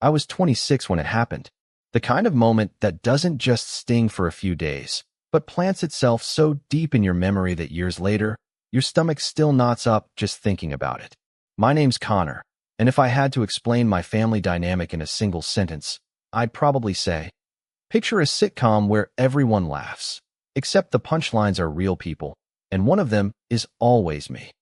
I was 26 when it happened. The kind of moment that doesn't just sting for a few days, but plants itself so deep in your memory that years later, your stomach still knots up just thinking about it. My name's Connor, and if I had to explain my family dynamic in a single sentence, I'd probably say, picture a sitcom where everyone laughs, except the punchlines are real people, and one of them is always me.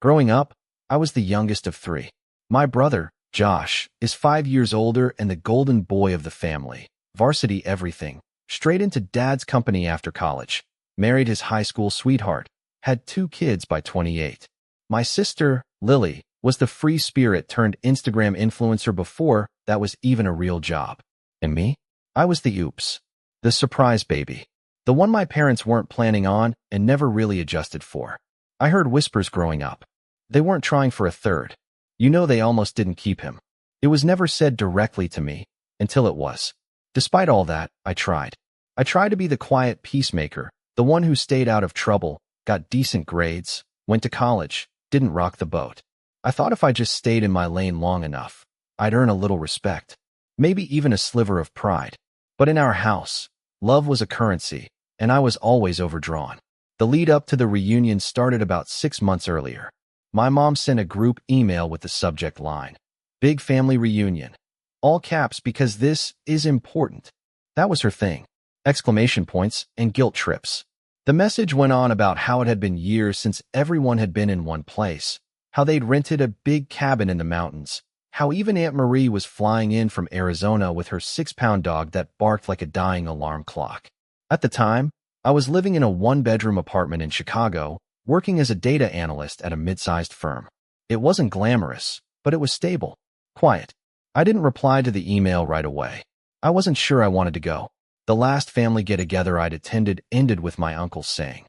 Growing up, I was the youngest of three. My brother, Josh, is 5 years older and the golden boy of the family, varsity everything, straight into dad's company after college, married his high school sweetheart, had 2 kids by 28. My sister, Lily, was the free spirit turned Instagram influencer before that was even a real job. And me? I was the oops, the surprise baby, the one my parents weren't planning on and never really adjusted for. I heard whispers growing up. They weren't trying for a third. You know, they almost didn't keep him. It was never said directly to me, until it was. Despite all that, I tried. I tried to be the quiet peacemaker, the one who stayed out of trouble, got decent grades, went to college, didn't rock the boat. I thought if I just stayed in my lane long enough, I'd earn a little respect, maybe even a sliver of pride. But in our house, love was a currency, and I was always overdrawn. The lead up to the reunion started about 6 months earlier. My mom sent a group email with the subject line, "Big Family Reunion." All caps because this is important. That was her thing. Exclamation points and guilt trips. The message went on about how it had been years since everyone had been in one place, how they'd rented a big cabin in the mountains, how even Aunt Marie was flying in from Arizona with her 6-pound dog that barked like a dying alarm clock. At the time, I was living in a 1-bedroom apartment in Chicago, working as a data analyst at a mid-sized firm. It wasn't glamorous, but it was stable, quiet. I didn't reply to the email right away. I wasn't sure I wanted to go. The last family get-together I'd attended ended with my uncle saying,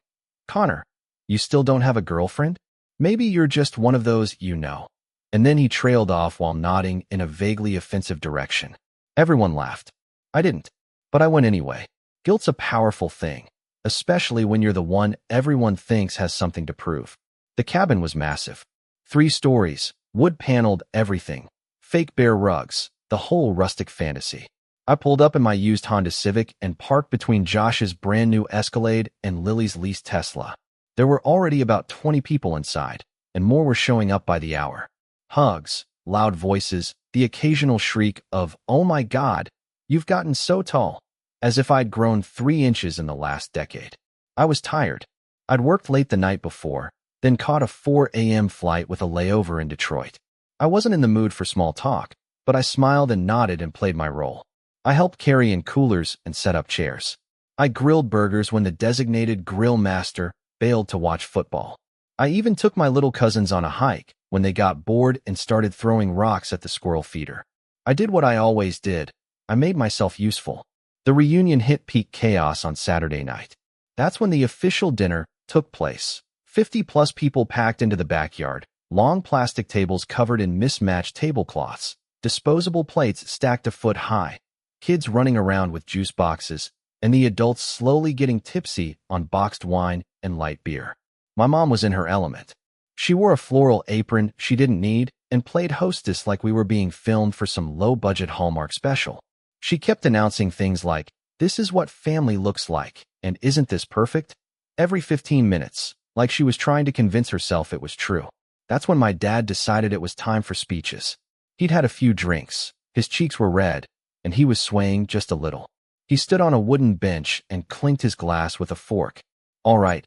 "Connor, you still don't have a girlfriend? Maybe you're just one of those, you know." And then he trailed off while nodding in a vaguely offensive direction. Everyone laughed. I didn't, but I went anyway. Guilt's a powerful thing, especially when you're the one everyone thinks has something to prove. The cabin was massive. 3 stories, wood-paneled everything, fake bear rugs, the whole rustic fantasy. I pulled up in my used Honda Civic and parked between Josh's brand-new Escalade and Lily's leased Tesla. There were already about 20 people inside, and more were showing up by the hour. Hugs, loud voices, the occasional shriek of, "Oh my God, you've gotten so tall," as if I'd grown 3 inches in the last decade. I was tired. I'd worked late the night before, then caught a 4 a.m. flight with a layover in Detroit. I wasn't in the mood for small talk, but I smiled and nodded and played my role. I helped carry in coolers and set up chairs. I grilled burgers when the designated grill master bailed to watch football. I even took my little cousins on a hike when they got bored and started throwing rocks at the squirrel feeder. I did what I always did. I made myself useful. The reunion hit peak chaos on Saturday night. That's when the official dinner took place. 50-plus people packed into the backyard, long plastic tables covered in mismatched tablecloths, disposable plates stacked a foot high, kids running around with juice boxes, and the adults slowly getting tipsy on boxed wine and light beer. My mom was in her element. She wore a floral apron she didn't need and played hostess like we were being filmed for some low-budget Hallmark special. She kept announcing things like, "This is what family looks like, and isn't this perfect?" every 15 minutes, like she was trying to convince herself it was true. That's when my dad decided it was time for speeches. He'd had a few drinks, his cheeks were red, and he was swaying just a little. He stood on a wooden bench and clinked his glass with a fork. All right,"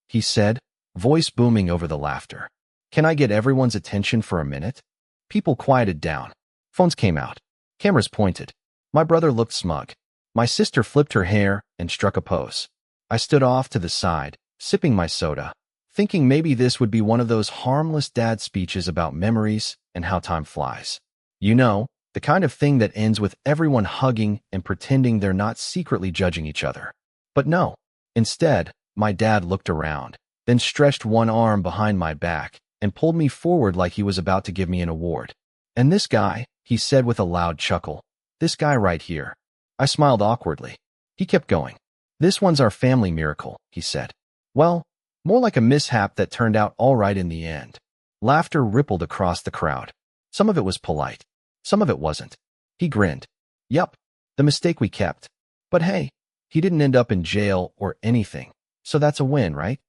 he said, voice booming over the laughter. "Can I get everyone's attention for a minute?" People quieted down. Phones came out. Cameras pointed. My brother looked smug. My sister flipped her hair and struck a pose. I stood off to the side, sipping my soda, thinking maybe this would be one of those harmless dad speeches about memories and how time flies. You know, the kind of thing that ends with everyone hugging and pretending they're not secretly judging each other. But no. Instead, my dad looked around, then stretched one arm behind my back and pulled me forward like he was about to give me an award. "And this guy," he said with a loud chuckle, "this guy right here." I smiled awkwardly. He kept going. "This one's our family miracle," he said. Well, more like a mishap that turned out all right in the end. Laughter rippled across the crowd. Some of it was polite. Some of it wasn't. He grinned. Yup, the mistake we kept. But hey, he didn't end up in jail or anything, so that's a win, right?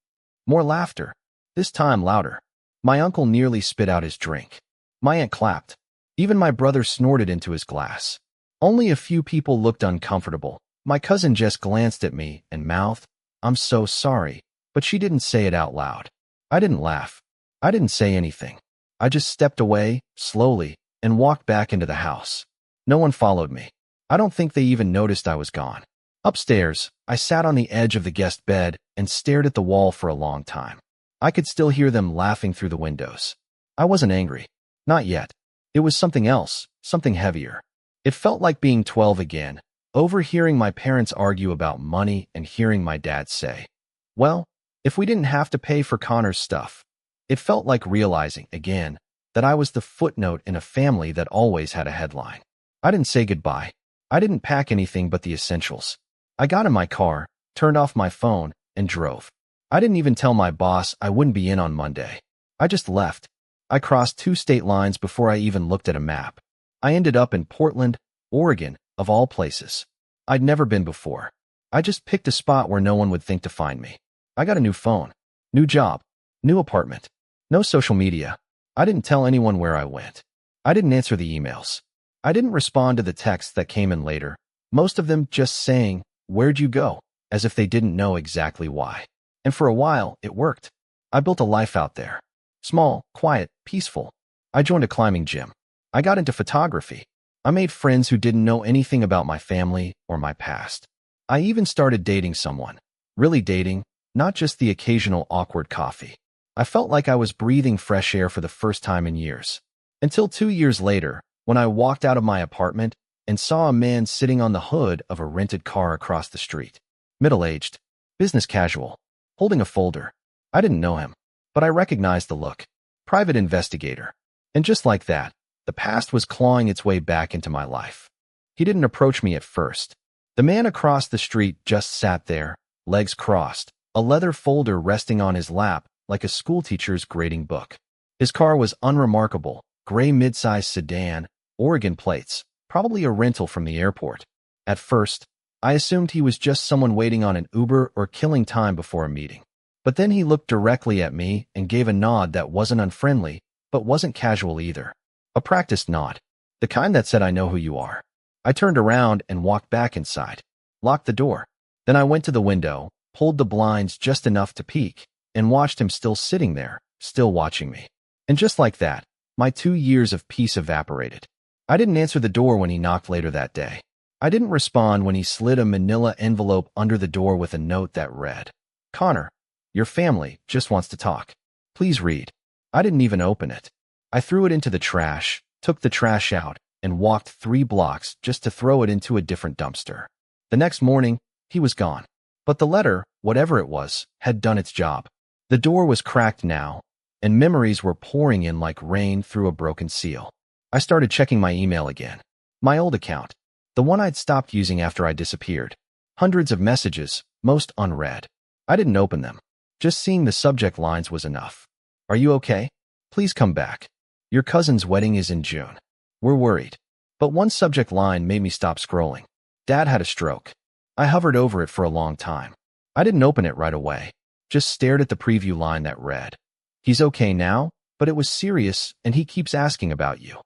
More laughter, this time louder. My uncle nearly spit out his drink. My aunt clapped. Even my brother snorted into his glass. Only a few people looked uncomfortable. My cousin just glanced at me and mouthed, "I'm so sorry," but she didn't say it out loud. I didn't laugh. I didn't say anything. I just stepped away, slowly, and walked back into the house. No one followed me. I don't think they even noticed I was gone. Upstairs, I sat on the edge of the guest bed and stared at the wall for a long time. I could still hear them laughing through the windows. I wasn't angry. Not yet. It was something else, something heavier. It felt like being 12 again, overhearing my parents argue about money and hearing my dad say, "Well, if we didn't have to pay for Connor's stuff." It felt like realizing, again, that I was the footnote in a family that always had a headline. I didn't say goodbye. I didn't pack anything but the essentials. I got in my car, turned off my phone, and drove. I didn't even tell my boss I wouldn't be in on Monday. I just left. I crossed 2 state lines before I even looked at a map. I ended up in Portland, Oregon, of all places. I'd never been before. I just picked a spot where no one would think to find me. I got a new phone, new job, new apartment, no social media. I didn't tell anyone where I went. I didn't answer the emails. I didn't respond to the texts that came in later, most of them just saying, "Where'd you go?" as if they didn't know exactly why. And for a while, it worked. I built a life out there. Small, quiet, peaceful. I joined a climbing gym. I got into photography. I made friends who didn't know anything about my family or my past. I even started dating someone. Really dating, not just the occasional awkward coffee. I felt like I was breathing fresh air for the first time in years. Until 2 years later, when I walked out of my apartment and saw a man sitting on the hood of a rented car across the street. Middle-aged, business casual, holding a folder. I didn't know him, but I recognized the look. Private investigator. And just like that, the past was clawing its way back into my life. He didn't approach me at first. The man across the street just sat there, legs crossed, a leather folder resting on his lap like a schoolteacher's grading book. His car was unremarkable, gray mid-size sedan, Oregon plates, probably a rental from the airport. At first, I assumed he was just someone waiting on an Uber or killing time before a meeting. But then he looked directly at me and gave a nod that wasn't unfriendly, but wasn't casual either. A practiced nod. The kind that said, "I know who you are." I turned around and walked back inside, locked the door. Then I went to the window, pulled the blinds just enough to peek, and watched him still sitting there, still watching me. And just like that, my 2 years of peace evaporated. I didn't answer the door when he knocked later that day. I didn't respond when he slid a manila envelope under the door with a note that read, "Connor, your family just wants to talk. Please read." I didn't even open it. I threw it into the trash, took the trash out, and walked 3 blocks just to throw it into a different dumpster. The next morning, he was gone. But the letter, whatever it was, had done its job. The door was cracked now, and memories were pouring in like rain through a broken seal. I started checking my email again. My old account. The one I'd stopped using after I disappeared. Hundreds of messages, most unread. I didn't open them. Just seeing the subject lines was enough. "Are you okay? Please come back. Your cousin's wedding is in June. We're worried." But one subject line made me stop scrolling. Dad had a stroke. I hovered over it for a long time. I didn't open it right away. Just stared at the preview line that read, "He's okay now, but it was serious and he keeps asking about you."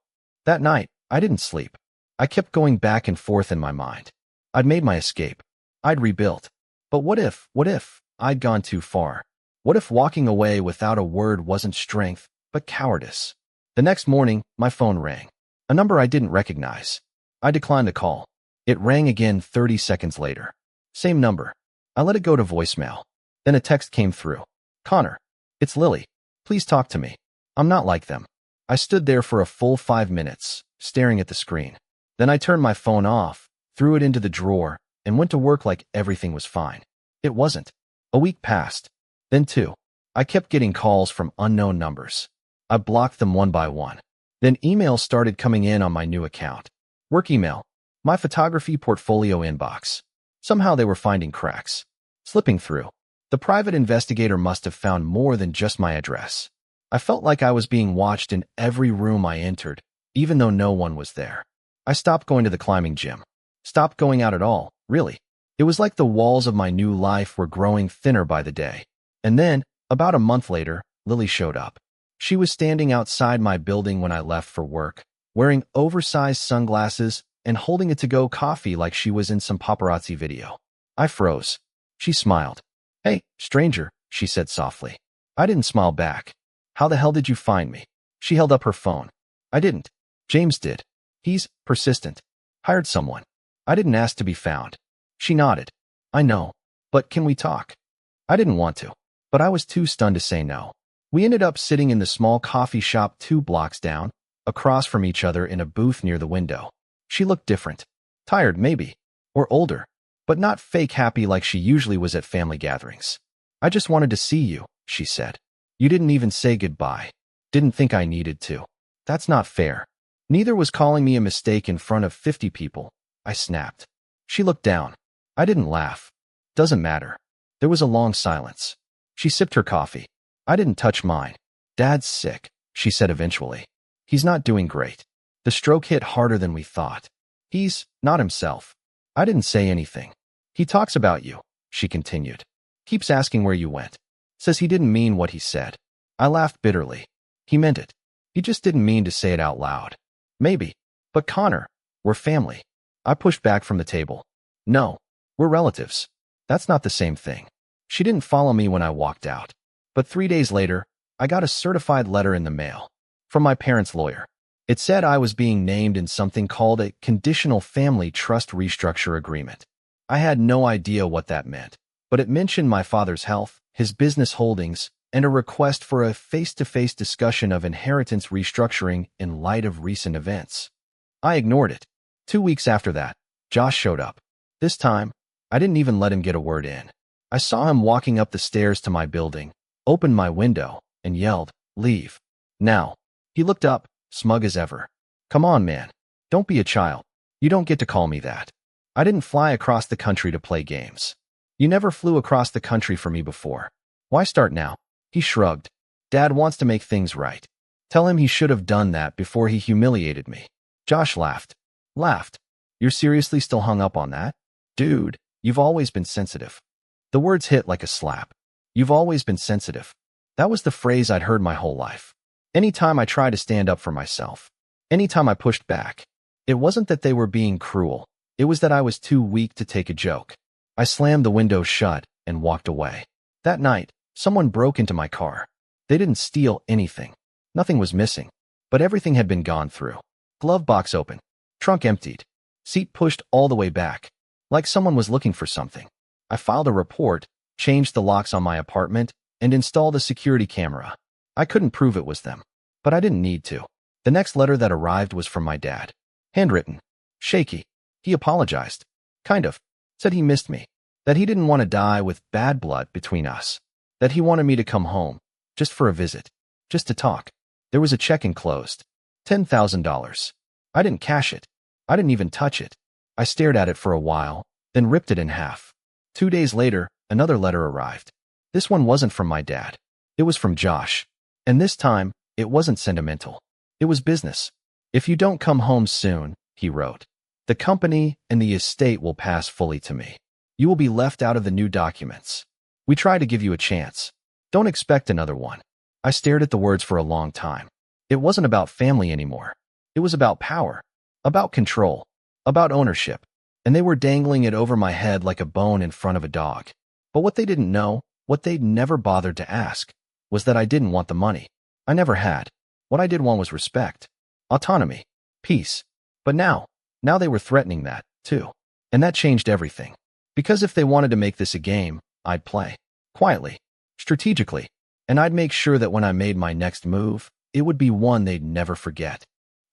That night, I didn't sleep. I kept going back and forth in my mind. I'd made my escape. I'd rebuilt. But what if I'd gone too far? What if walking away without a word wasn't strength, but cowardice? The next morning, my phone rang. A number I didn't recognize. I declined the call. It rang again 30 seconds later. Same number. I let it go to voicemail. Then a text came through. "Connor, it's Lily. Please talk to me. I'm not like them." I stood there for a full 5 minutes, staring at the screen. Then I turned my phone off, threw it into the drawer, and went to work like everything was fine. It wasn't. A week passed. Then 2. I kept getting calls from unknown numbers. I blocked them one by one. Then emails started coming in on my new account. Work email. My photography portfolio inbox. Somehow they were finding cracks. Slipping through. The private investigator must have found more than just my address. I felt like I was being watched in every room I entered, even though no one was there. I stopped going to the climbing gym. Stopped going out at all, really. It was like the walls of my new life were growing thinner by the day. And then, about a month later, Lily showed up. She was standing outside my building when I left for work, wearing oversized sunglasses and holding a to-go coffee like she was in some paparazzi video. I froze. She smiled. "Hey, stranger," she said softly. I didn't smile back. "How the hell did you find me?" She held up her phone. "I didn't. James did. He's persistent. Hired someone. I didn't ask to be found." She nodded. "I know. But can we talk?" I didn't want to, but I was too stunned to say no. We ended up sitting in the small coffee shop 2 blocks down, across from each other in a booth near the window. She looked different. Tired, maybe. Or older. But not fake happy like she usually was at family gatherings. "I just wanted to see you," she said. "You didn't even say goodbye. Didn't think I needed to." "That's not fair." "Neither was calling me a mistake in front of 50 people. I snapped. She looked down. I didn't laugh. "Doesn't matter." There was a long silence. She sipped her coffee. I didn't touch mine. "Dad's sick," she said eventually. "He's not doing great. The stroke hit harder than we thought. He's not himself." I didn't say anything. "He talks about you," she continued. "Keeps asking where you went. Says he didn't mean what he said." I laughed bitterly. "He meant it. He just didn't mean to say it out loud." "Maybe. But Connor, we're family." I pushed back from the table. "No, we're relatives. That's not the same thing." She didn't follow me when I walked out. But 3 days later, I got a certified letter in the mail from my parents' lawyer. It said I was being named in something called a conditional family trust restructure agreement. I had no idea what that meant, but it mentioned my father's health, his business holdings, and a request for a face-to-face discussion of inheritance restructuring in light of recent events. I ignored it. 2 weeks after that, Josh showed up. This time, I didn't even let him get a word in. I saw him walking up the stairs to my building, opened my window, and yelled, "Leave. Now." He looked up, smug as ever. "Come on, man. Don't be a child. You don't get to call me that. I didn't fly across the country to play games. You never flew across the country for me before. Why start now?" He shrugged. "Dad wants to make things right. Tell him he should have done that before he humiliated me." Josh laughed. "You're seriously still hung up on that? Dude, you've always been sensitive." The words hit like a slap. "You've always been sensitive." That was the phrase I'd heard my whole life. Anytime I tried to stand up for myself, anytime I pushed back, it wasn't that they were being cruel. It was that I was too weak to take a joke. I slammed the window shut and walked away. That night, someone broke into my car. They didn't steal anything. Nothing was missing, but everything had been gone through. Glove box open. Trunk emptied. Seat pushed all the way back. Like someone was looking for something. I filed a report, changed the locks on my apartment, and installed a security camera. I couldn't prove it was them, but I didn't need to. The next letter that arrived was from my dad. Handwritten. Shaky. He apologized. Kind of. Said he missed me. That he didn't want to die with bad blood between us. That he wanted me to come home. Just for a visit. Just to talk. There was a check enclosed. $10,000. I didn't cash it. I didn't even touch it. I stared at it for a while, then ripped it in half. 2 days later, another letter arrived. This one wasn't from my dad. It was from Josh. And this time, it wasn't sentimental. It was business. "If you don't come home soon," he wrote, "the company and the estate will pass fully to me. You will be left out of the new documents. We try to give you a chance. Don't expect another one." I stared at the words for a long time. It wasn't about family anymore. It was about power, about control, about ownership, and they were dangling it over my head like a bone in front of a dog. But what they didn't know, what they'd never bothered to ask, was that I didn't want the money. I never had. What I did want was respect, autonomy, peace. But now they were threatening that, too. And that changed everything. Because if they wanted to make this a game, I'd play. Quietly. Strategically. And I'd make sure that when I made my next move, it would be one they'd never forget.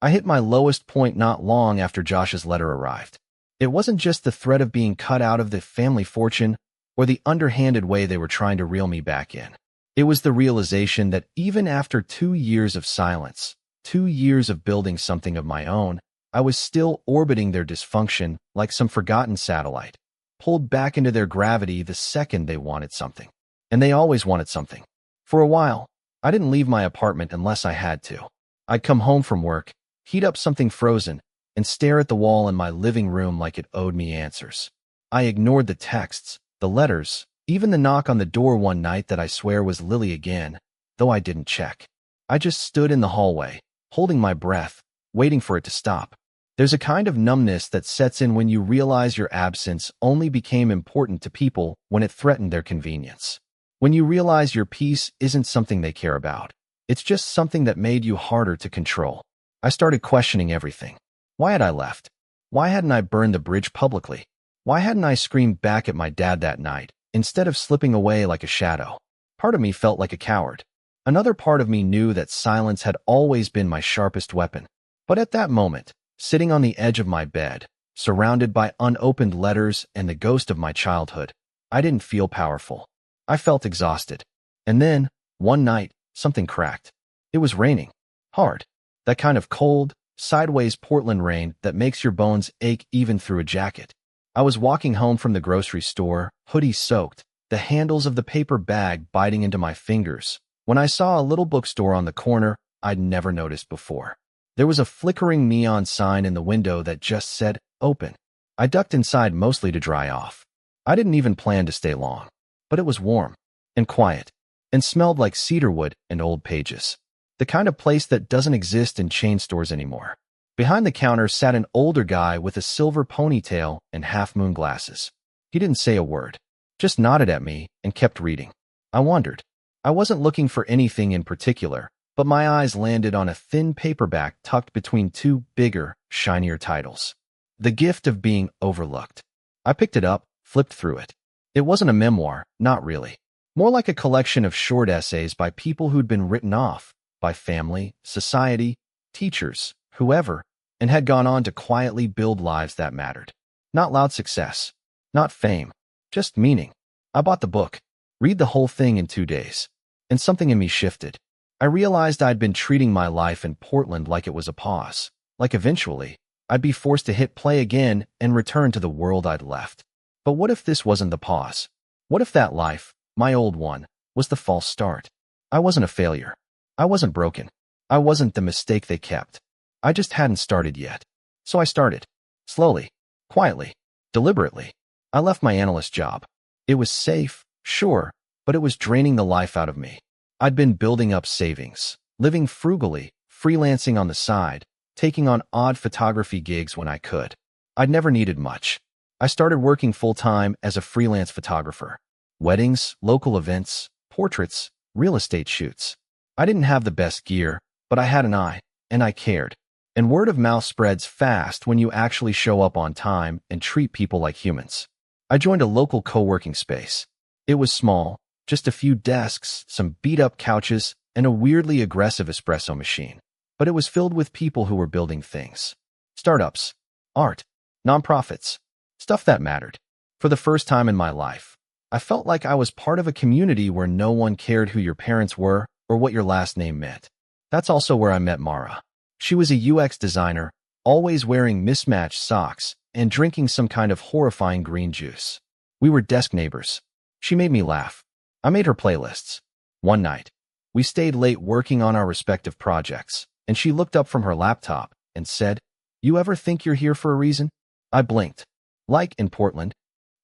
I hit my lowest point not long after Josh's letter arrived. It wasn't just the threat of being cut out of the family fortune or the underhanded way they were trying to reel me back in. It was the realization that even after 2 years of silence, 2 years of building something of my own, I was still orbiting their dysfunction like some forgotten satellite, pulled back into their gravity the second they wanted something. And they always wanted something. For a while, I didn't leave my apartment unless I had to. I'd come home from work, heat up something frozen, and stare at the wall in my living room like it owed me answers. I ignored the texts, the letters, even the knock on the door one night that I swear was Lily again, though I didn't check. I just stood in the hallway, holding my breath, waiting for it to stop. There's a kind of numbness that sets in when you realize your absence only became important to people when it threatened their convenience. When you realize your peace isn't something they care about. It's just something that made you harder to control. I started questioning everything. Why had I left? Why hadn't I burned the bridge publicly? Why hadn't I screamed back at my dad that night, instead of slipping away like a shadow? Part of me felt like a coward. Another part of me knew that silence had always been my sharpest weapon. But at that moment, sitting on the edge of my bed, surrounded by unopened letters and the ghost of my childhood, I didn't feel powerful. I felt exhausted. And then, one night, something cracked. It was raining. Hard. That kind of cold, sideways Portland rain that makes your bones ache even through a jacket. I was walking home from the grocery store, hoodie soaked, the handles of the paper bag biting into my fingers, when I saw a little bookstore on the corner I'd never noticed before. There was a flickering neon sign in the window that just said, "Open." I ducked inside mostly to dry off. I didn't even plan to stay long. But it was warm, and quiet, and smelled like cedarwood and old pages. The kind of place that doesn't exist in chain stores anymore. Behind the counter sat an older guy with a silver ponytail and half-moon glasses. He didn't say a word, just nodded at me and kept reading. I wondered. I wasn't looking for anything in particular, but my eyes landed on a thin paperback tucked between two bigger, shinier titles. The Gift of Being Overlooked. I picked it up, flipped through it. It wasn't a memoir, not really. More like a collection of short essays by people who'd been written off, by family, society, teachers, whoever, and had gone on to quietly build lives that mattered. Not loud success, not fame, just meaning. I bought the book, read the whole thing in 2 days, and something in me shifted. I realized I'd been treating my life in Portland like it was a pause, like eventually, I'd be forced to hit play again and return to the world I'd left. But what if this wasn't the pause? What if that life, my old one, was the false start? I wasn't a failure. I wasn't broken. I wasn't the mistake they kept. I just hadn't started yet. So I started. Slowly, quietly, deliberately. I left my analyst job. It was safe, sure, but it was draining the life out of me. I'd been building up savings, living frugally, freelancing on the side, taking on odd photography gigs when I could. I'd never needed much. I started working full-time as a freelance photographer. Weddings, local events, portraits, real estate shoots. I didn't have the best gear, but I had an eye, and I cared. And word of mouth spreads fast when you actually show up on time and treat people like humans. I joined a local co-working space. It was small, just a few desks, some beat-up couches, and a weirdly aggressive espresso machine. But it was filled with people who were building things. Startups, art, nonprofits, stuff that mattered. For the first time in my life, I felt like I was part of a community where no one cared who your parents were or what your last name meant. That's also where I met Mara. She was a UX designer, always wearing mismatched socks and drinking some kind of horrifying green juice. We were desk neighbors. She made me laugh. I made her playlists. One night, we stayed late working on our respective projects, and she looked up from her laptop and said, "You ever think you're here for a reason?" I blinked. Like in Portland?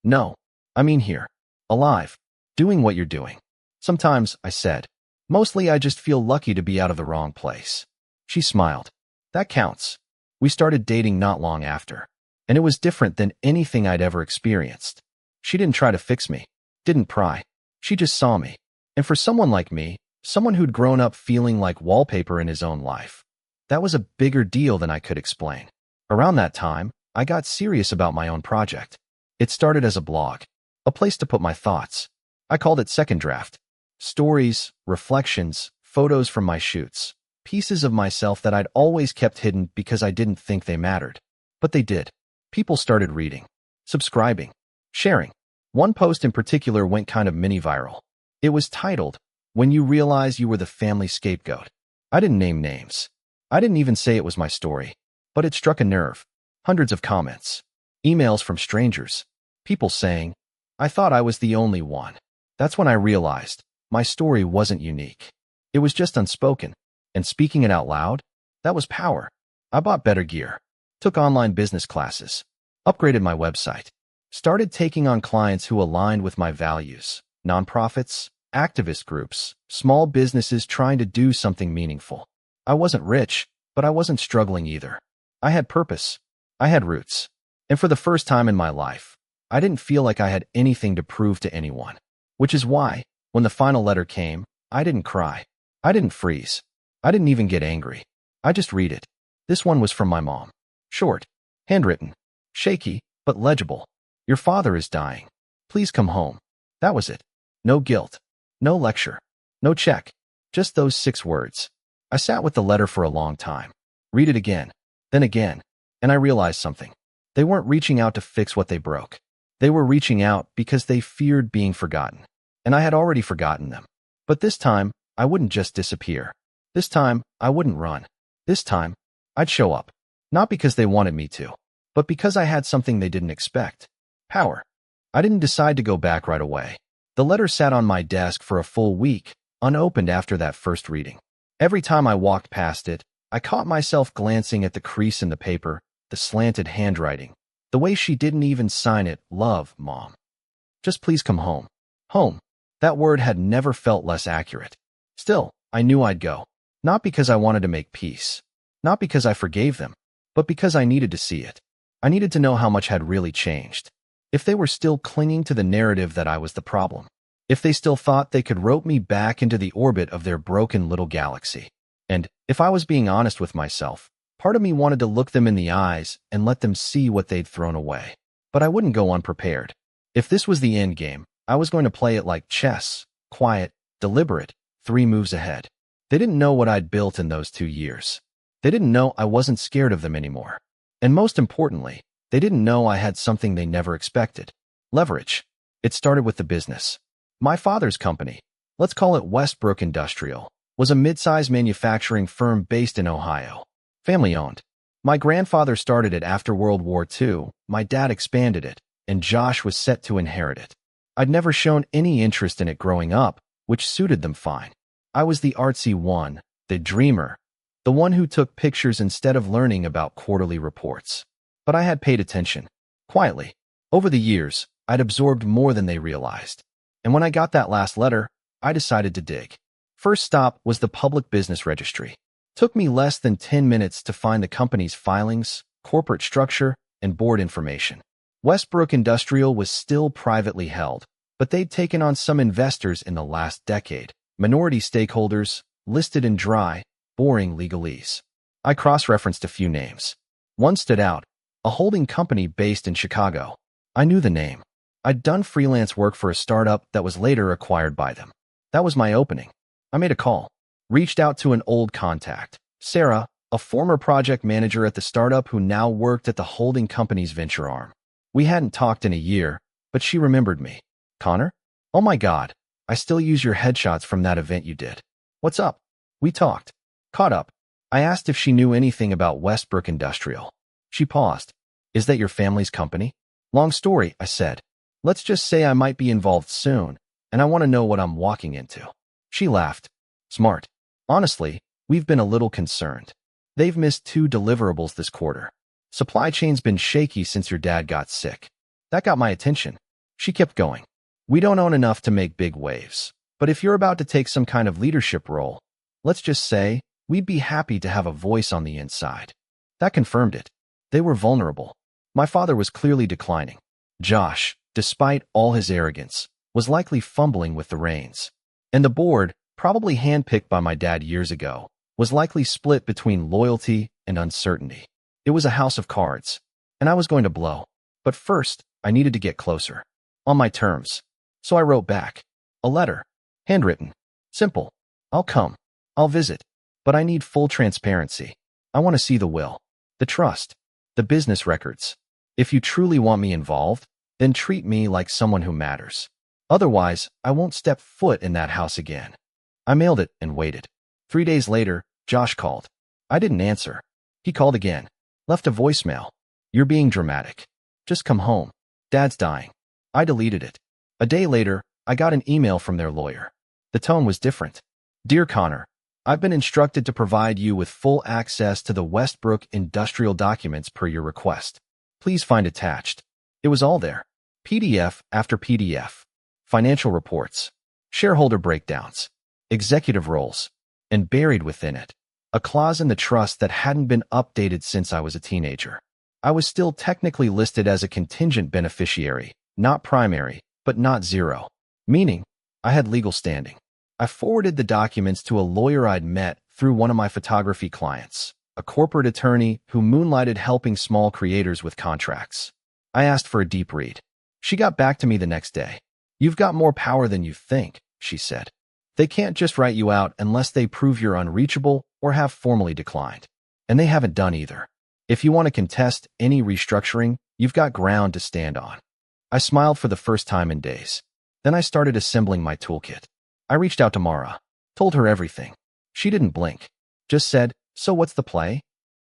No. I mean here. Alive. Doing what you're doing. Sometimes, I said. Mostly I just feel lucky to be out of the wrong place. She smiled. That counts. We started dating not long after, and it was different than anything I'd ever experienced. She didn't try to fix me, didn't pry. She just saw me. And for someone like me, someone who'd grown up feeling like wallpaper in his own life, that was a bigger deal than I could explain. Around that time, I got serious about my own project. It started as a blog, a place to put my thoughts. I called it Second Draft. Stories, reflections, photos from my shoots, pieces of myself that I'd always kept hidden because I didn't think they mattered. But they did. People started reading, subscribing, sharing. One post in particular went kind of mini-viral. It was titled, "When You Realize You Were the Family Scapegoat." I didn't name names. I didn't even say it was my story. But it struck a nerve. Hundreds of comments. Emails from strangers. People saying, "I thought I was the only one." That's when I realized my story wasn't unique. It was just unspoken. And speaking it out loud, that was power. I bought better gear. took online business classes, upgraded my website, started taking on clients who aligned with my values, nonprofits, activist groups, small businesses trying to do something meaningful. I wasn't rich, but I wasn't struggling either. I had purpose. I had roots. And for the first time in my life, I didn't feel like I had anything to prove to anyone. Which is why, when the final letter came, I didn't cry. I didn't freeze. I didn't even get angry. I just read it. This one was from my mom. Short, handwritten, shaky, but legible. Your father is dying. Please come home. That was it. No guilt. No lecture. No check. Just those 6 words. I sat with the letter for a long time. Read it again. Then again. And I realized something. They weren't reaching out to fix what they broke. They were reaching out because they feared being forgotten. And I had already forgotten them. But this time, I wouldn't just disappear. This time, I wouldn't run. This time, I'd show up. Not because they wanted me to, but because I had something they didn't expect. Power. I didn't decide to go back right away. The letter sat on my desk for a full week, unopened after that first reading. Every time I walked past it, I caught myself glancing at the crease in the paper, the slanted handwriting, the way she didn't even sign it. Love, Mom. Just please come home. Home. That word had never felt less accurate. Still, I knew I'd go. Not because I wanted to make peace. Not because I forgave them. But because I needed to see it. I needed to know how much had really changed. If they were still clinging to the narrative that I was the problem. If they still thought they could rope me back into the orbit of their broken little galaxy. And, if I was being honest with myself, part of me wanted to look them in the eyes and let them see what they'd thrown away. But I wouldn't go unprepared. If this was the end game, I was going to play it like chess, quiet, deliberate, 3 moves ahead. They didn't know what I'd built in those 2 years. They didn't know I wasn't scared of them anymore. And most importantly, they didn't know I had something they never expected. Leverage. It started with the business. My father's company, let's call it Westbrook Industrial, was a mid-sized manufacturing firm based in Ohio. Family-owned. My grandfather started it after World War II, my dad expanded it, and Josh was set to inherit it. I'd never shown any interest in it growing up, which suited them fine. I was the artsy one, the dreamer, the one who took pictures instead of learning about quarterly reports. But I had paid attention. Quietly. Over the years, I'd absorbed more than they realized. And when I got that last letter, I decided to dig. First stop was the Public Business Registry. Took me less than 10 minutes to find the company's filings, corporate structure, and board information. Westbrook Industrial was still privately held, but they'd taken on some investors in the last decade. Minority stakeholders, listed in dry, boring legalese. I cross-referenced a few names. One stood out, a holding company based in Chicago. I knew the name. I'd done freelance work for a startup that was later acquired by them. That was my opening. I made a call. Reached out to an old contact, Sarah, a former project manager at the startup who now worked at the holding company's venture arm. We hadn't talked in a year, but she remembered me. Connor? Oh my God, I still use your headshots from that event you did. What's up? We talked. Caught up. I asked if she knew anything about Westbrook Industrial. She paused. Is that your family's company? Long story, I said. Let's just say I might be involved soon, and I want to know what I'm walking into. She laughed. Smart. Honestly, we've been a little concerned. They've missed 2 deliverables this quarter. Supply chain's been shaky since your dad got sick. That got my attention. She kept going. We don't own enough to make big waves, but if you're about to take some kind of leadership role, let's just say, we'd be happy to have a voice on the inside. That confirmed it. They were vulnerable. My father was clearly declining. Josh, despite all his arrogance, was likely fumbling with the reins. And the board, probably handpicked by my dad years ago, was likely split between loyalty and uncertainty. It was a house of cards, and I was going to blow. But first, I needed to get closer. On my terms. So I wrote back. A letter. Handwritten. Simple. I'll come. I'll visit. But I need full transparency. I want to see the will. The trust. The business records. If you truly want me involved, then treat me like someone who matters. Otherwise, I won't step foot in that house again. I mailed it and waited. 3 days later, Josh called. I didn't answer. He called again. Left a voicemail. You're being dramatic. Just come home. Dad's dying. I deleted it. A day later, I got an email from their lawyer. The tone was different. Dear Connor, I've been instructed to provide you with full access to the Westbrook industrial documents per your request. Please find attached. It was all there. PDF after PDF. Financial reports. Shareholder breakdowns. Executive roles. And buried within it, a clause in the trust that hadn't been updated since I was a teenager. I was still technically listed as a contingent beneficiary, not primary, but not zero. Meaning, I had legal standing. I forwarded the documents to a lawyer I'd met through one of my photography clients, a corporate attorney who moonlighted helping small creators with contracts. I asked for a deep read. She got back to me the next day. "You've got more power than you think," she said. "They can't just write you out unless they prove you're unreachable or have formally declined. And they haven't done either. If you want to contest any restructuring, you've got ground to stand on." I smiled for the first time in days. Then I started assembling my toolkit. I reached out to Mara, told her everything. She didn't blink, just said, "So what's the play?"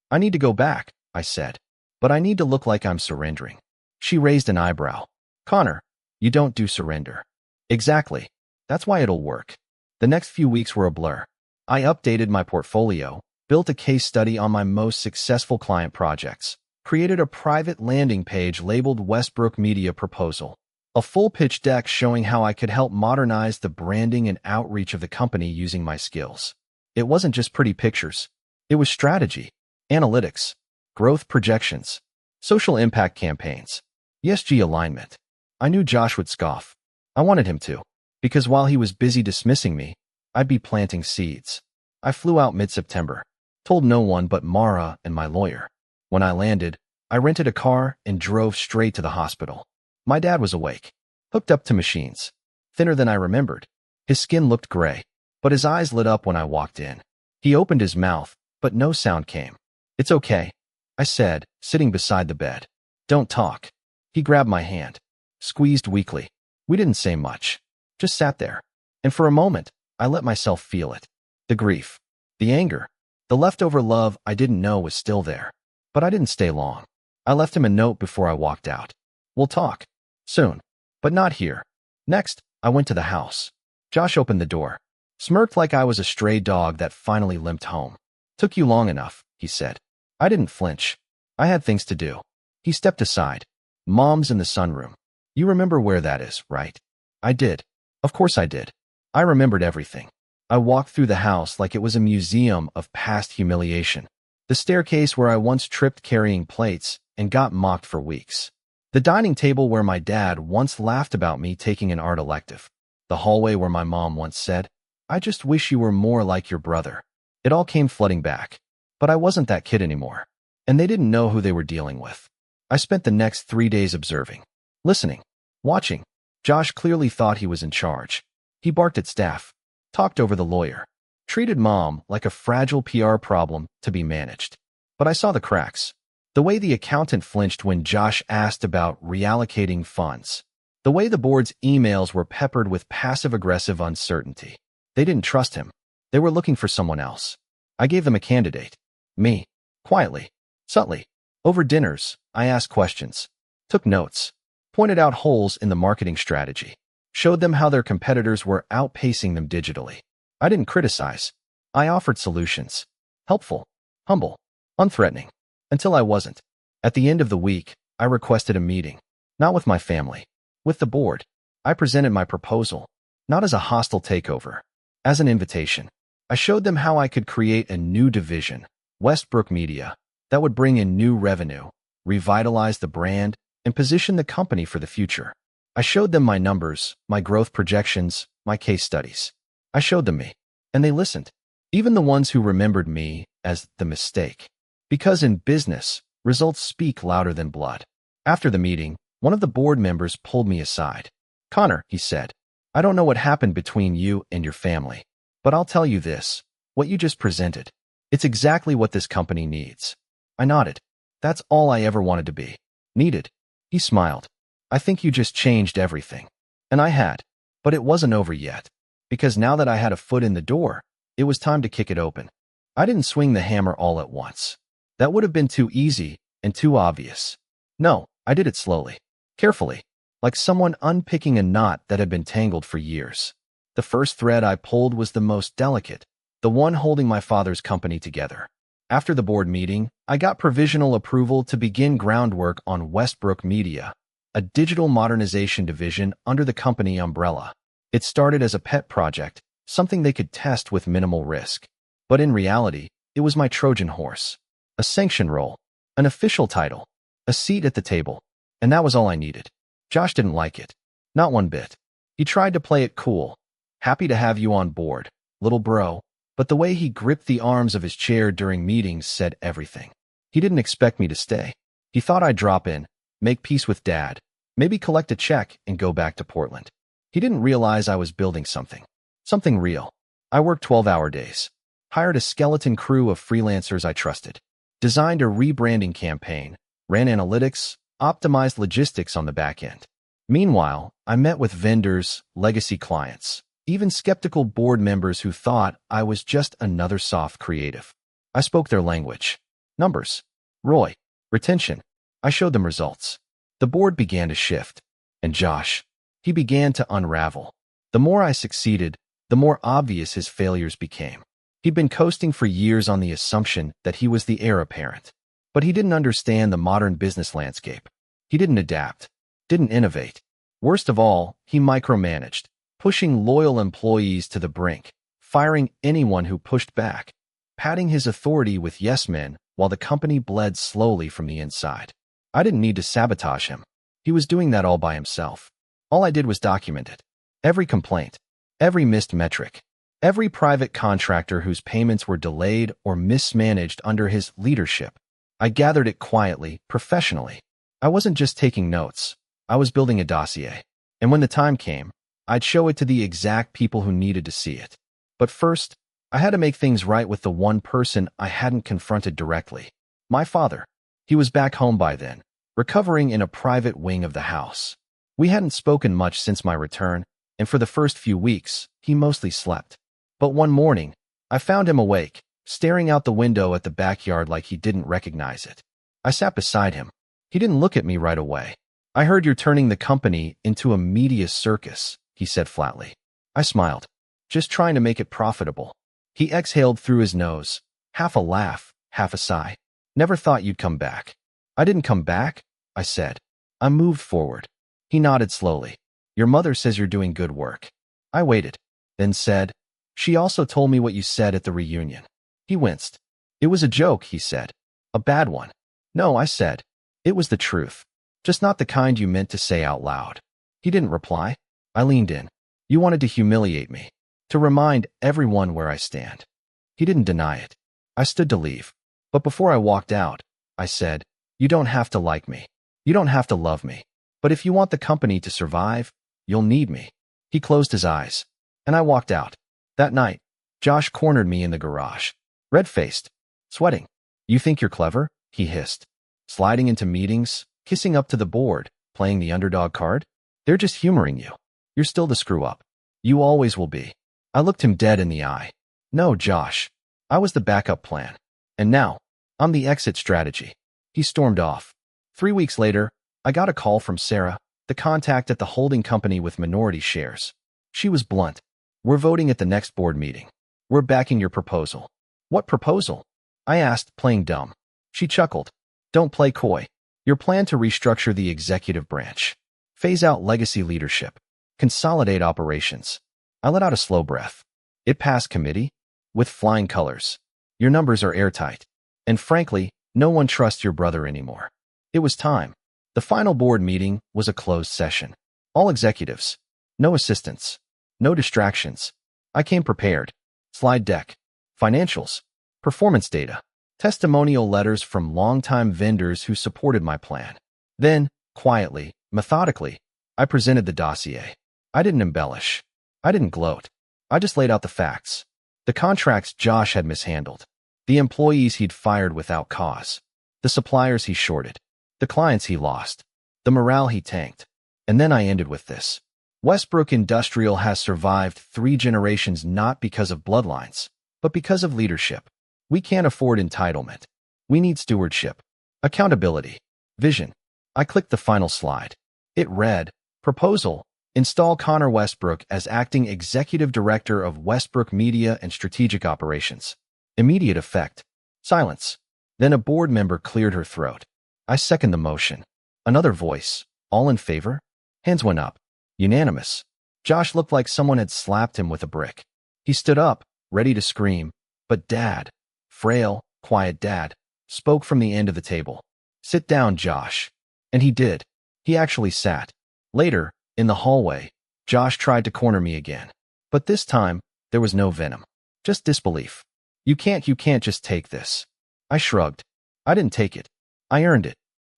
"I need to go back," I said. "But I need to look like I'm surrendering." She raised an eyebrow. "Connor, you don't do surrender." "Exactly. That's why it'll work." The next few weeks were a blur. I updated my portfolio, built a case study on my most successful client projects, created a private landing page labeled Westbrook Media Proposal, a full pitch deck showing how I could help modernize the branding and outreach of the company using my skills. It wasn't just pretty pictures. It was strategy, analytics, growth projections, social impact campaigns, ESG alignment. I knew Josh would scoff. I wanted him to, because while he was busy dismissing me, I'd be planting seeds. I flew out mid-September, told no one but Mara and my lawyer. When I landed, I rented a car and drove straight to the hospital. My dad was awake, hooked up to machines, thinner than I remembered. His skin looked gray, but his eyes lit up when I walked in. He opened his mouth, but no sound came. "It's okay," I said, sitting beside the bed. "Don't talk." He grabbed my hand, squeezed weakly. We didn't say much, just sat there. And for a moment, I let myself feel it. The grief, the anger, the leftover love I didn't know was still there. But I didn't stay long. I left him a note before I walked out. "We'll talk. Soon. But not here." Next, I went to the house. Josh opened the door, smirked like I was a stray dog that finally limped home. "Took you long enough," he said. I didn't flinch. I had things to do. He stepped aside. "Mom's in the sunroom. You remember where that is, right?" I did. Of course I did. I remembered everything. I walked through the house like it was a museum of past humiliation. The staircase where I once tripped carrying plates and got mocked for weeks. The dining table where my dad once laughed about me taking an art elective. The hallway where my mom once said, "I just wish you were more like your brother." It all came flooding back. But I wasn't that kid anymore. And they didn't know who they were dealing with. I spent the next 3 days observing, listening, watching. Josh clearly thought he was in charge. He barked at staff, talked over the lawyer, treated Mom like a fragile PR problem to be managed. But I saw the cracks. The way the accountant flinched when Josh asked about reallocating funds. The way the board's emails were peppered with passive-aggressive uncertainty. They didn't trust him. They were looking for someone else. I gave them a candidate. Me. Quietly. Subtly. Over dinners, I asked questions. Took notes. Pointed out holes in the marketing strategy. Showed them how their competitors were outpacing them digitally. I didn't criticize. I offered solutions. Helpful. Humble. Unthreatening. Until I wasn't. At the end of the week, I requested a meeting. Not with my family. With the board. I presented my proposal. Not as a hostile takeover. As an invitation. I showed them how I could create a new division, Westbrook Media, that would bring in new revenue, revitalize the brand, and position the company for the future. I showed them my numbers, my growth projections, my case studies. I showed them me. And they listened. Even the ones who remembered me as the mistake. Because in business, results speak louder than blood. After the meeting, one of the board members pulled me aside. "Connor," he said, "I don't know what happened between you and your family, but I'll tell you this, what you just presented. It's exactly what this company needs." I nodded. That's all I ever wanted to be. Needed. He smiled. "I think you just changed everything." And I had. But it wasn't over yet. Because now that I had a foot in the door, it was time to kick it open. I didn't swing the hammer all at once. That would have been too easy and too obvious. No, I did it slowly, carefully, like someone unpicking a knot that had been tangled for years. The first thread I pulled was the most delicate, the one holding my father's company together. After the board meeting, I got provisional approval to begin groundwork on Westbrook Media, a digital modernization division under the company umbrella. It started as a pet project, something they could test with minimal risk. But in reality, it was my Trojan horse. A sanction role, an official title, a seat at the table, and that was all I needed. Josh didn't like it. Not one bit. He tried to play it cool. Happy to have you on board, little bro. But the way he gripped the arms of his chair during meetings said everything. He didn't expect me to stay. He thought I'd drop in, make peace with Dad, maybe collect a check and go back to Portland. He didn't realize I was building something. Something real. I worked 12-hour days. Hired a skeleton crew of freelancers I trusted. Designed a rebranding campaign. Ran analytics. Optimized logistics on the back end. Meanwhile, I met with vendors, legacy clients, even skeptical board members who thought I was just another soft creative. I spoke their language. Numbers. ROI. Retention. I showed them results. The board began to shift. And Josh, he began to unravel. The more I succeeded, the more obvious his failures became. He'd been coasting for years on the assumption that he was the heir apparent. But he didn't understand the modern business landscape. He didn't adapt. Didn't innovate. Worst of all, he micromanaged, pushing loyal employees to the brink, firing anyone who pushed back, padding his authority with yes men while the company bled slowly from the inside. I didn't need to sabotage him. He was doing that all by himself. All I did was document it. Every complaint, every missed metric, every private contractor whose payments were delayed or mismanaged under his leadership. I gathered it quietly, professionally. I wasn't just taking notes. I was building a dossier. And when the time came, I'd show it to the exact people who needed to see it. But first, I had to make things right with the one person I hadn't confronted directly. My father. He was back home by then, recovering in a private wing of the house. We hadn't spoken much since my return, and for the first few weeks, he mostly slept. But one morning, I found him awake, staring out the window at the backyard like he didn't recognize it. I sat beside him. He didn't look at me right away. I heard you're turning the company into a media circus, he said flatly. I smiled. Just trying to make it profitable. He exhaled through his nose, half a laugh, half a sigh. Never thought you'd come back. I didn't come back, I said. I moved forward. He nodded slowly. Your mother says you're doing good work. I waited, then said, she also told me what you said at the reunion. He winced. It was a joke, he said. A bad one. No, I said. It was the truth. Just not the kind you meant to say out loud. He didn't reply. I leaned in. You wanted to humiliate me. To remind everyone where I stand. He didn't deny it. I stood to leave. But before I walked out, I said, you don't have to like me. You don't have to love me. But if you want the company to survive, you'll need me. He closed his eyes. And I walked out. That night, Josh cornered me in the garage. Red-faced. Sweating. You think you're clever? He hissed. Sliding into meetings, kissing up to the board, playing the underdog card? They're just humoring you. You're still the screw-up. You always will be. I looked him dead in the eye. No, Josh. I was the backup plan. And now, I'm the exit strategy. He stormed off. 3 weeks later, I got a call from Sarah, the contact at the holding company with minority shares. She was blunt. We're voting at the next board meeting. We're backing your proposal. What proposal? I asked, playing dumb. She chuckled. Don't play coy. Your plan to restructure the executive branch. Phase out legacy leadership. Consolidate operations. I let out a slow breath. It passed committee. With flying colors. Your numbers are airtight. And frankly, no one trusts your brother anymore. It was time. The final board meeting was a closed session. All executives. No assistants. No distractions. I came prepared. Slide deck. Financials. Performance data. Testimonial letters from longtime vendors who supported my plan. Then, quietly, methodically, I presented the dossier. I didn't embellish. I didn't gloat. I just laid out the facts. The contracts Josh had mishandled. The employees he'd fired without cause. The suppliers he shorted. The clients he lost. The morale he tanked. And then I ended with this. Westbrook Industrial has survived 3 generations not because of bloodlines, but because of leadership. We can't afford entitlement. We need stewardship. Accountability. Vision. I clicked the final slide. It read, proposal, Install Connor Westbrook as acting executive director of Westbrook Media and Strategic Operations. Immediate effect. Silence. Then a board member cleared her throat. I second the motion. Another voice. All in favor? Hands went up. Unanimous. Josh looked like someone had slapped him with a brick. He stood up, ready to scream, but Dad, frail, quiet Dad, spoke from the end of the table. Sit down, Josh. And he did. He actually sat. Later, in the hallway, Josh tried to corner me again. But this time, there was no venom. Just disbelief. You can't just take this. I shrugged. I didn't take it. I earned it.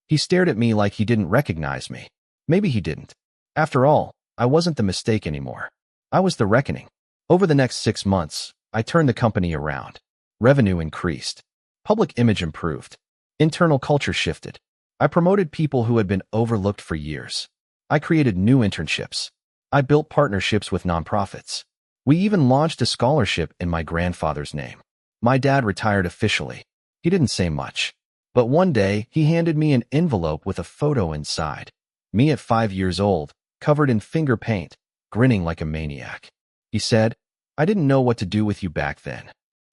He stared at me like he didn't recognize me. Maybe he didn't. After all, I wasn't the mistake anymore. I was the reckoning. Over the next 6 months, I turned the company around. Revenue increased. Public image improved. Internal culture shifted. I promoted people who had been overlooked for years. I created new internships. I built partnerships with nonprofits. We even launched a scholarship in my grandfather's name. My dad retired officially. He didn't say much. But one day, he handed me an envelope with a photo inside. Me at 5 years old, covered in finger paint, grinning like a maniac. He said, I didn't know what to do with you back then.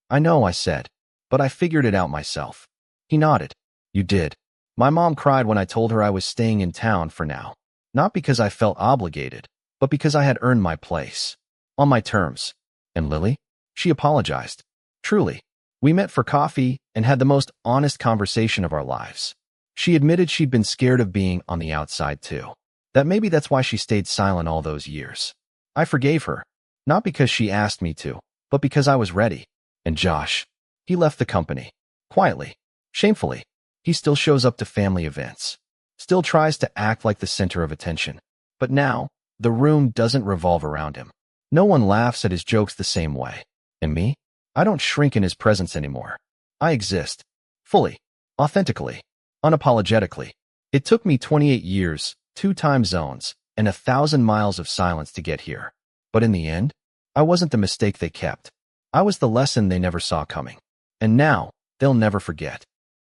I know, I said, but I figured it out myself. He nodded. You did. My mom cried when I told her I was staying in town for now. Not because I felt obligated, but because I had earned my place. On my terms. And Lily? She apologized. Truly. We met for coffee and had the most honest conversation of our lives. She admitted she'd been scared of being on the outside too. That maybe that's why she stayed silent all those years. I forgave her. Not because she asked me to, but because I was ready. And Josh, he left the company. Quietly. Shamefully. He still shows up to family events. Still tries to act like the center of attention. But now, the room doesn't revolve around him. No one laughs at his jokes the same way. And me? I don't shrink in his presence anymore. I exist. Fully. Authentically. Unapologetically. It took me 28 years, 2 time zones, and 1,000 miles of silence to get here. But in the end, I wasn't the mistake they kept. I was the lesson they never saw coming. And now, they'll never forget.